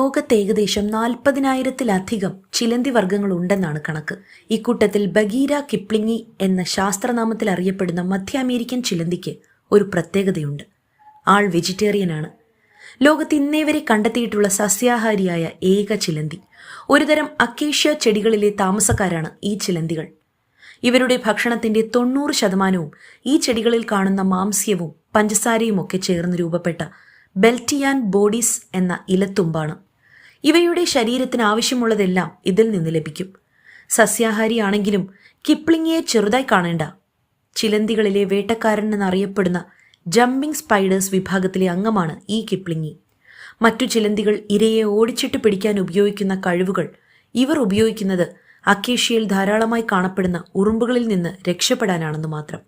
ലോകത്ത് ഏകദേശം 40,000-ത്തിലധികം ചിലന്തി വർഗ്ഗങ്ങൾ ഉണ്ടെന്നാണ് കണക്ക്. ഇക്കൂട്ടത്തിൽ ബഗീര കിപ്ലിംഗി എന്ന ശാസ്ത്രനാമത്തിൽ അറിയപ്പെടുന്ന മധ്യ അമേരിക്കൻ ചിലന്തിക്ക് ഒരു പ്രത്യേകതയുണ്ട്. ആൾ വെജിറ്റേറിയനാണ്. ലോകത്ത് ഇന്നേ വരെ കണ്ടെത്തിയിട്ടുള്ള സസ്യാഹാരിയായ ഏക ചിലന്തി. ഒരുതരം അക്കേഷ്യ ചെടികളിലെ താമസക്കാരാണ് ഈ ചിലന്തികൾ. ഇവരുടെ ഭക്ഷണത്തിന്റെ 90% ഈ ചെടികളിൽ കാണുന്ന മാംസ്യവും പഞ്ചസാരയുമൊക്കെ ചേർന്ന് രൂപപ്പെട്ട ബെൽറ്റിയാൻ ബോഡീസ് എന്ന ഇലത്തുമ്പാണ്. ഇവയുടെ ശരീരത്തിന് ആവശ്യമുള്ളതെല്ലാം ഇതിൽ നിന്ന് ലഭിക്കും. സസ്യാഹാരിയാണെങ്കിലും കിപ്ലിംഗിയെ ചെറുതായി കാണേണ്ട. ചിലന്തികളിലെ വേട്ടക്കാരൻ എന്നറിയപ്പെടുന്ന ജമ്പിംഗ് സ്പൈഡേഴ്സ് വിഭാഗത്തിലെ അംഗമാണ് ഈ കിപ്ലിംഗി. മറ്റു ചിലന്തികൾ ഇരയെ ഓടിച്ചിട്ട് പിടിക്കാൻ ഉപയോഗിക്കുന്ന കഴിവുകൾ ഇവർ ഉപയോഗിക്കുന്നത് അക്കേഷ്യയിൽ ധാരാളമായി കാണപ്പെടുന്ന ഉറുമ്പുകളിൽ നിന്ന് രക്ഷപ്പെടാനാണെന്ന് മാത്രം.